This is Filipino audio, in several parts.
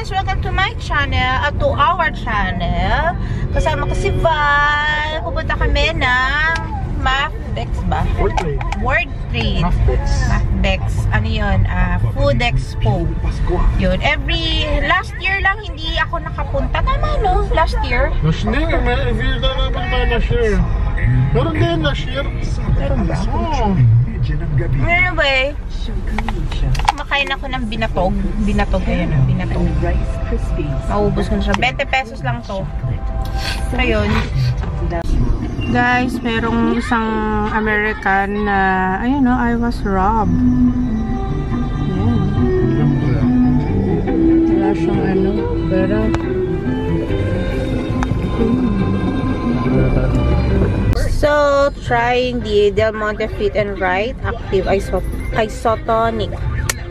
guys! Welcome to my channel at to our channel. Kasama ko si Val. Pupunta kami ng Mafdex ba? Word Trade. Mafdex. Ano yun? Food Expo. Yun. Last year lang hindi ako nakapunta. Tama no? Last year? Last year? May last year. Meron din last year. Meron ba? Oo. Anyway, kumakain ako ng binatog. Binatog yun. Binatog. Maubos ko na siya. 20 pesos lang to. So yun. Guys, merong isang American na, ayun no, I was robbed. Yan. Wala siyang ano, pero so, trying the Del Monte Fit and Right Active Isotonic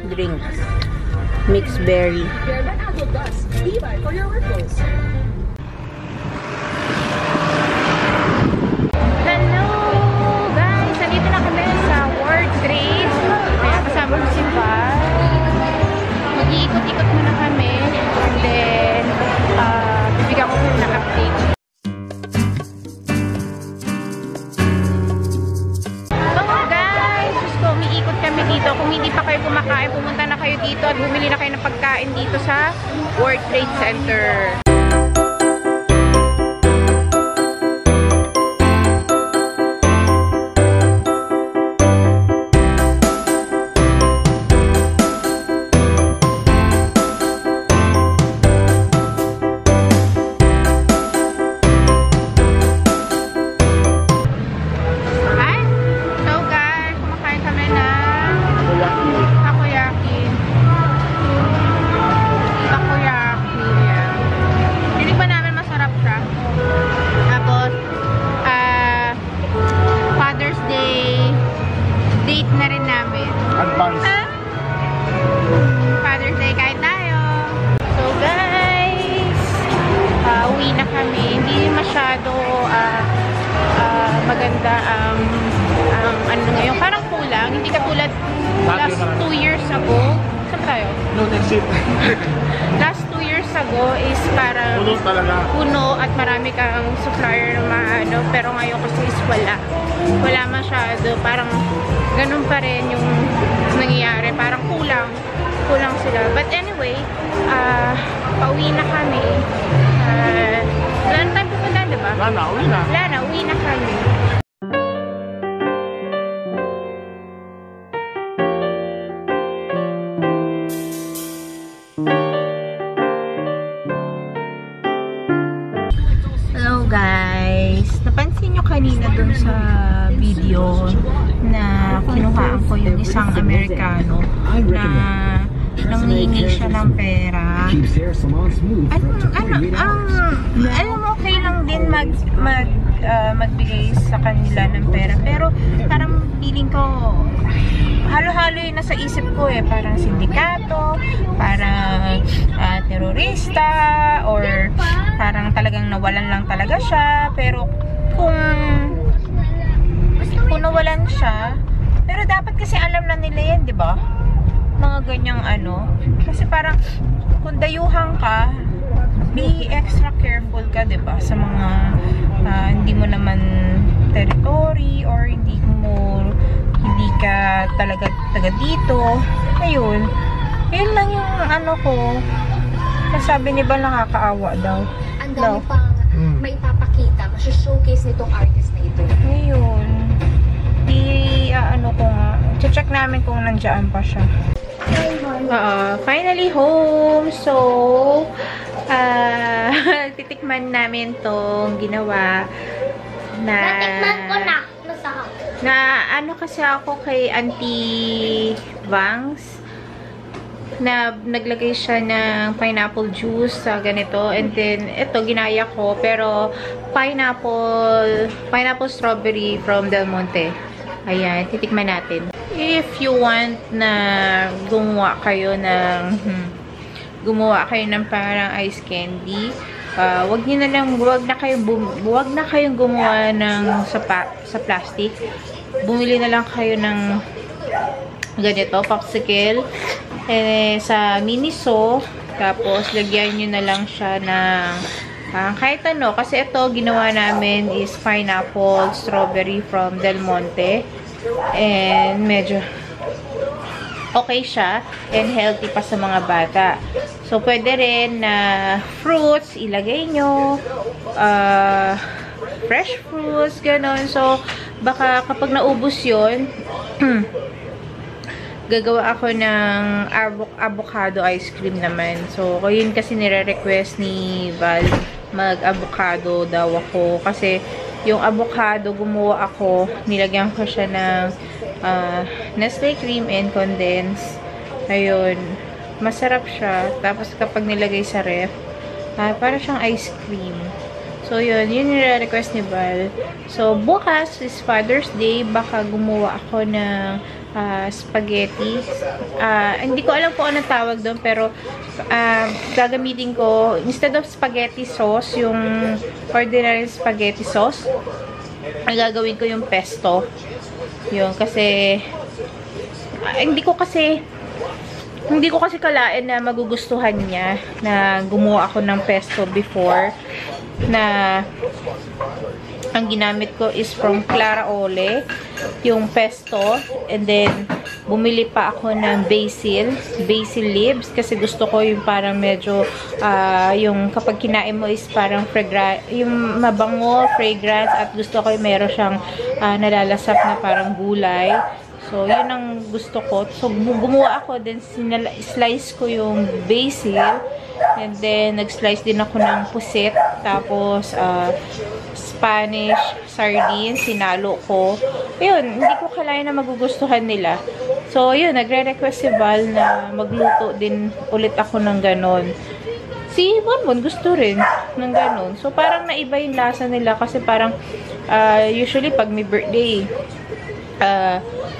Drinks. Mixed berry. Hello guys! Nandito na kami sa Word Trade. Kaya kasama ko si Val. Mag-iikot-ikot muna kami. And then, bibigyan ko kayo ng update. Dito. Kung hindi pa kayo kumakain, pumunta na kayo dito at bumili na kayo ng pagkain dito sa World Trade Center. Father's Day, kain tayo. So guys, uwi na kami. Hindi masyado maganda ang ano ngayon. Parang kulang. Hindi katulad last 2 years ago. Saan tayo? No, next it. Last 2 years ago is parang puno talaga. Puno at marami kang supplier na ano. Pero ngayon kasi is wala. Wala masyado. Parang ganun pa rin yung nangyayari. Parang kulang sila. But anyway, pauwi na kami. Wala na tayong pupunta, diba? Wala na, uwi na. Wala na, uwi na kami. Hello guys! Napansin nyo kanina dun sa video na kinuhaan ko yung isang Amerikano na nangingi siya ng pera. Alam mo, okay lang din magbigay sa kanila ng pera. Pero parang feeling ko, halo-halo yung nasa isip ko eh. Parang sindikato, parang terorista, or parang talagang nawalan lang talaga siya. Pero kung nawalan siya, pero dapat kasi alam na nila yan, di ba? Mga ganyang ano. Kasi parang kung dayuhan ka, be extra careful ka, di ba? Sa mga hindi mo naman territory or hindi ka talaga taga dito. Ayun. Yun lang yung ano ko. Nasabi ni Bal nakakaawa daw. Ang dami pang may papakita. Mas-showcase nitong artist na ito. Ayun. Ano ko nga. Check namin kung nandiyan pa siya. Finally home. So, titikman namin tong ginawa na natikman ko na. Masarap. Na ano kasi ako kay Auntie Vangs na naglagay siya ng pineapple juice sa ganito, and then ito ginaya ko, pero pineapple strawberry from Del Monte. Ayan, titikman natin. If you want na gumawa kayo ng parang ice candy, wag na kayong gumawa ng sa plastic. Bumili na lang kayo ng ganito, popsicle. sa Miniso. Tapos, lagyan nyo na lang siya ng kahit ano. Kasi ito, ginawa namin is pineapple, strawberry from Del Monte. And medyo okay siya. And healthy pa sa mga bata. So, pwede rin na fruits, ilagay nyo. Fresh fruits, ganon. So, baka kapag naubos yun, gagawa ako ng avocado ice cream naman. So, yun kasi nire-request ni Val, mag-avocado daw ako. Kasi, yung avocado, gumawa ako, nilagyan ko siya ng Nestle cream and condensed. Ayun. Masarap siya. Tapos, kapag nilagay sa ref, para siyang ice cream. So, yun yung nire-request ni Val. So, bukas is Father's Day. Baka gumawa ako ng spaghetti. Hindi ko alam kung anong tawag doon. Pero, gagamitin ko, instead of spaghetti sauce, yung ordinary spaghetti sauce, ang gagawin ko yung pesto. Yun, kasi, hindi ko kasi kalain na magugustuhan niya na gumawa ako ng pesto before. Na ang ginamit ko is from Clara Ole, yung pesto, and then bumili pa ako ng basil leaves kasi gusto ko yung parang medyo yung kapag kinain mo is parang fragrant, yung mabango, fragrance, at gusto ko yung meron siyang nalalasap na parang gulay. So, yun ang gusto ko. So, gumawa ako, then slice ko yung basil. And then, nag-slice din ako ng pusit. Tapos, Spanish sardines, sinalo ko. Yun, hindi ko kalain na magugustuhan nila. So, yun, nagre-request si Val na magluto din ulit ako ng ganon. Si Bonbon gusto rin ng ganon. So, parang naiba yung lasa nila kasi parang, usually, pag may birthday,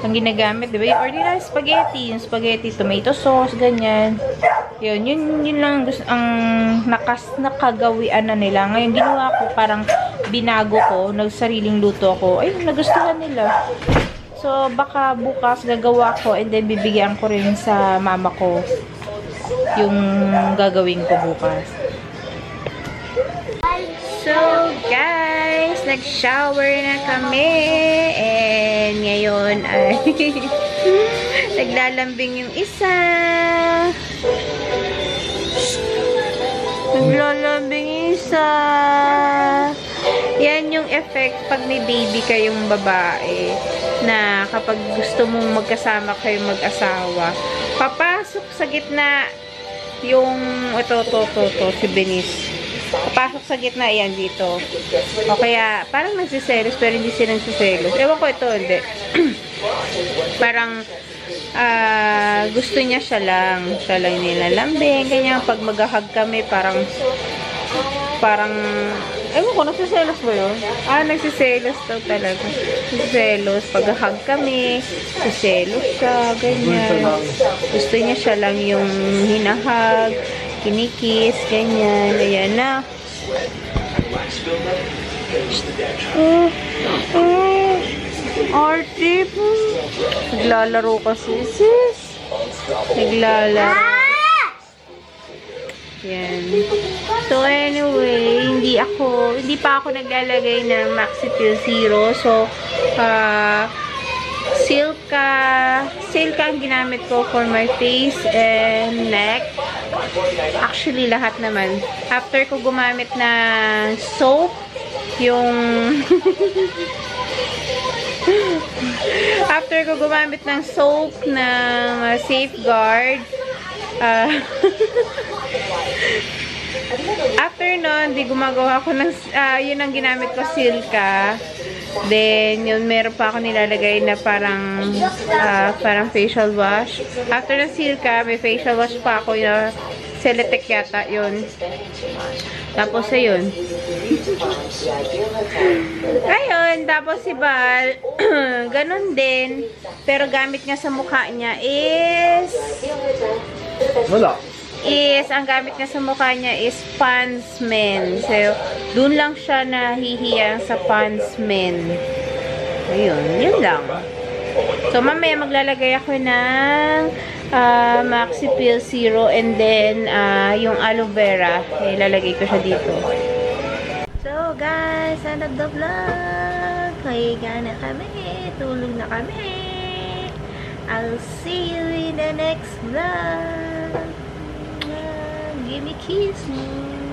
ang ginagamit, diba? Yung ordinary spaghetti. Yung spaghetti, tomato sauce, ganyan. Yun lang ang nakagawian na nila. Ngayon, ginawa ko, parang binago ko, nagsariling luto ko. Ayun, nagustuhan nila. So, baka bukas gagawa ko and then bibigyan ko rin sa mama ko yung gagawin ko bukas. So, guys, nag-shower na kami. And ngayon ay naglalambing yung isa. Naglalambing isa. Yan yung effect pag may baby kayong babae. Na kapag gusto mong magkasama kayong mag-asawa, papasok sa gitna yung si Benice. Papasok sa gitna, yan dito. O kaya, parang nagsiselos, pero hindi siya nagsiselos. Ewan ko ito, hindi. Parang, gusto niya siya lang nilalambing, ganyan. Pag mag-hug kami, parang, ewan ko, nagsiselos ba yun? Nagsiselos daw talaga. Nagsiselos, pag-hug kami, nagsiselos siya, ganyan. Gusto niya siya lang yung hinahug, kinikis, ganyan. Ayan na. Artie. Naglalaro kasi, sis. Naglalaro. Yan. So, anyway, hindi pa ako naglalagay ng Maxipil Zero. So, Silka ang ginamit ko for my face and neck. Actually, lahat naman. After ko gumamit ng soap, after ko gumamit ng soap ng Safeguard, after nun, gumagawa ko ng, yun ang ginamit ko, Silka. Then, yun, meron pa ako nilalagay na parang facial wash. After ng Silka, may facial wash pa ako, yung Celetec yata, yun. Tapos, ayun. Ayun, tapos si Val, ganun din. Pero gamit nga sa mukha niya is... Wala. Ang gamit niya sa mukha niya is Pansman. So, dun lang siya nahihiyang sa Pansman. Ayun, yun lang. So, mamaya maglalagay ako ng Maxi Peel Zero and then yung aloe vera. Ilalagay ko siya dito. So, guys, end of the vlog. Higa na kami. Tulog na kami. I'll see you in the next vlog. Give me kisses.